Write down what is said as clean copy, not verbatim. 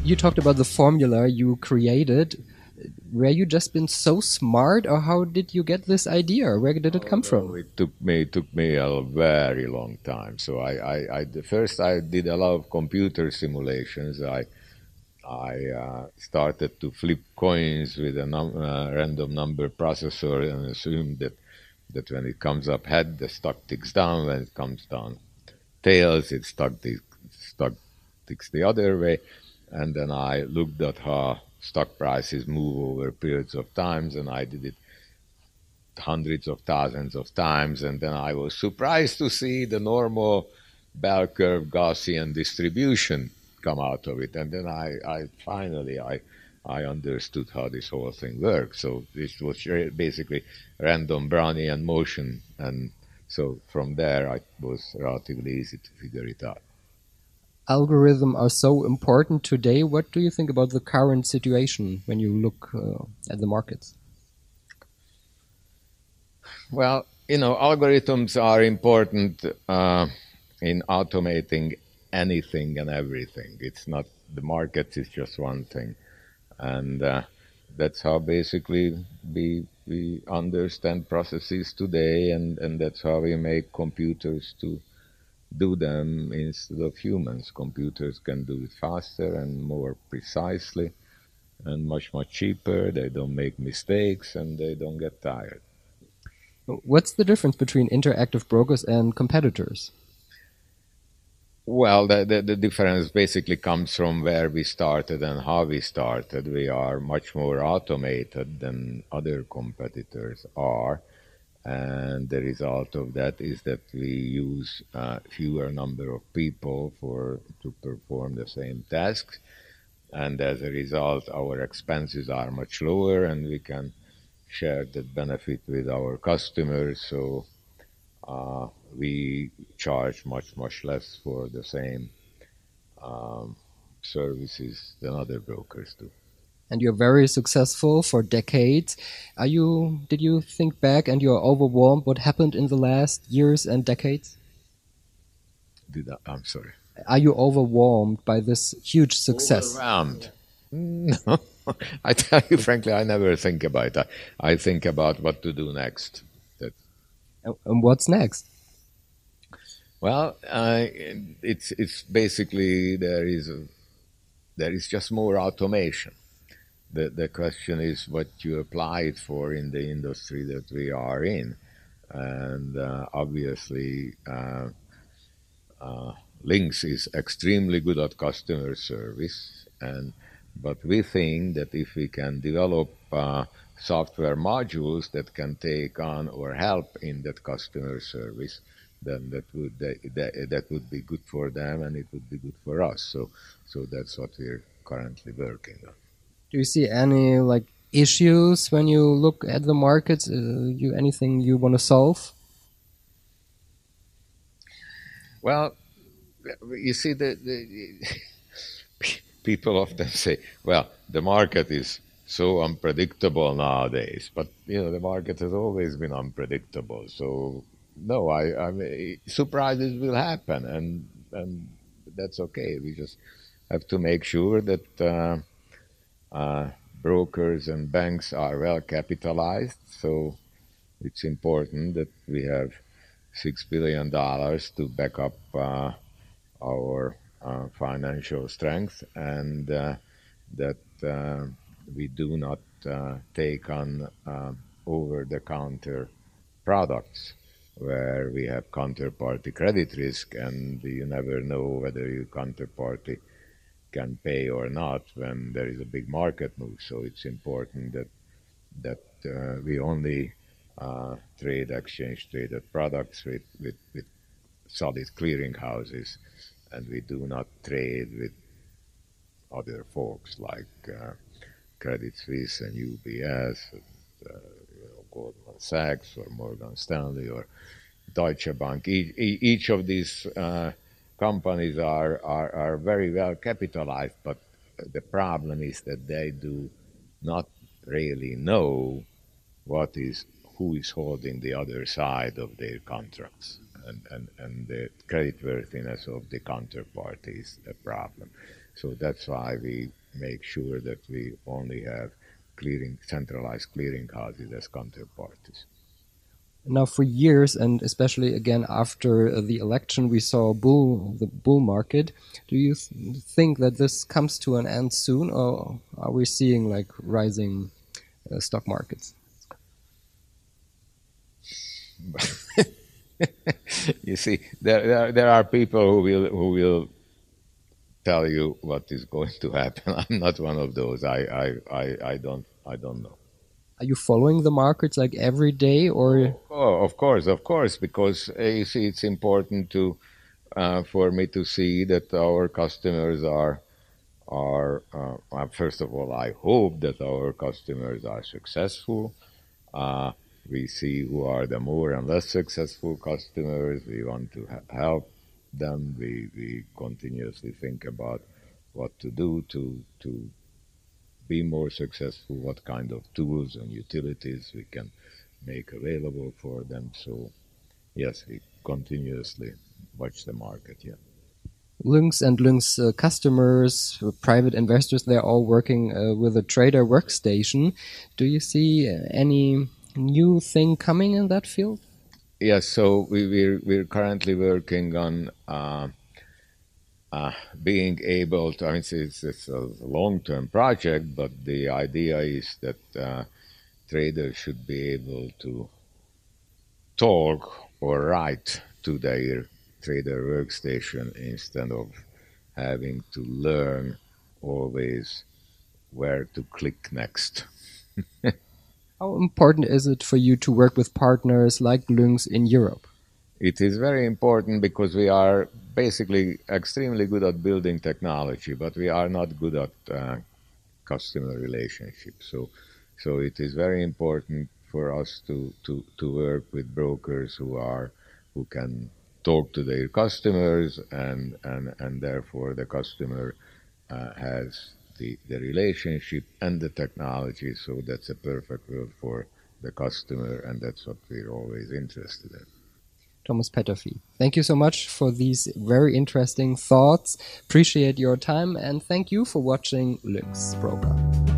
You talked about the formula you created. Were you just been so smart, or how did you get this idea? Where did it come from? It took me a very long time. So first I did a lot of computer simulations. I started to flip coins with a random number processor and assumed that when it comes up head, the stock ticks down. When it comes down tails, stock ticks the other way. And then I looked at how stock prices move over periods of times, and I did it hundreds of thousands of times. And then I was surprised to see the normal bell curve Gaussian distribution come out of it. And then I finally understood how this whole thing works. So this was basically random Brownian motion. And so from there, it was relatively easy to figure it out. Algorithms are so important today. What do you think about the current situation when you look at the markets? Well, algorithms are important in automating anything and everything. It's not the market is just one thing, and that's how basically we understand processes today, and that's how we make computers to do them instead of humans. Computers can do it faster and more precisely and much cheaper. They don't make mistakes and they don't get tired. What's the difference between interactive brokers and competitors? Well, the difference basically comes from where we started and how we started. We are much more automated than other competitors are. And the result of that is that we use fewer number of people to perform the same tasks. And as a result, our expenses are much lower and we can share that benefit with our customers. So we charge much less for the same services than other brokers do. And you're very successful for decades. Did you think back and you're overwhelmed what happened in the last years and decades? I'm sorry. Are you overwhelmed by this huge success? Overwhelmed? No. I tell you frankly, I never think about that. I think about what to do next. And what's next? Well, it's basically there is just more automation. The question is what you apply it for in the industry that we are in, and obviously LYNX is extremely good at customer service, but we think that if we can develop software modules that can take on or help in that customer service, then that would be good for them and it would be good for us. So that's what we're currently working on. Do you see any issues when you look at the markets? Anything you want to solve? Well, you see, the people often say, well, the market is so unpredictable nowadays, but the market has always been unpredictable. So no, I mean, surprises will happen, and that's okay. We just have to make sure that brokers and banks are well capitalized. So it's important that we have $6 billion to back up our financial strength, and that we do not take on over-the-counter products where we have counterparty credit risk, and you never know whether your counterparty can pay or not when there is a big market move. So it's important that we only trade exchange-traded products with solid clearing houses, and we do not trade with other folks like Credit Suisse and UBS, Goldman Sachs or Morgan Stanley or Deutsche Bank. Each of these companies are very well capitalized, but the problem is that they do not really know who is holding the other side of their contracts, and the creditworthiness of the counterparty is a problem. So that's why we make sure that we only have centralized clearing houses as counterparties. Now, for years, and especially again after the election, we saw the bull market. Do you think that this comes to an end soon, or are we seeing like rising stock markets? You see, there are people who will tell you what is going to happen. I'm not one of those. I don't know. Are you following the markets like every day, or? Oh, of course, because you see, it's important to for me to see that our customers are first of all, I hope that our customers are successful. We see who are the more and less successful customers. We want to help them. We continuously think about what to do to be more successful, what kind of tools and utilities we can make available for them. So, yes, we continuously watch the market, yeah. LYNX and LYNX customers, private investors, they're all working with a trader workstation. Do you see any new thing coming in that field? Yes, so we're currently working on being able to, I mean, it's a long-term project, but the idea is that traders should be able to talk or write to their trader workstation instead of having to learn always where to click next. How important is it for you to work with partners like LYNX in Europe? It is very important because we are basically extremely good at building technology, but we are not good at customer relationships. So it is very important for us to work with brokers who can talk to their customers, and therefore the customer has the relationship and the technology. So that's a perfect world for the customer, and that's what we're always interested in. Thomas Peterffy, thank you so much for these very interesting thoughts. Appreciate your time, and thank you for watching LYNX program.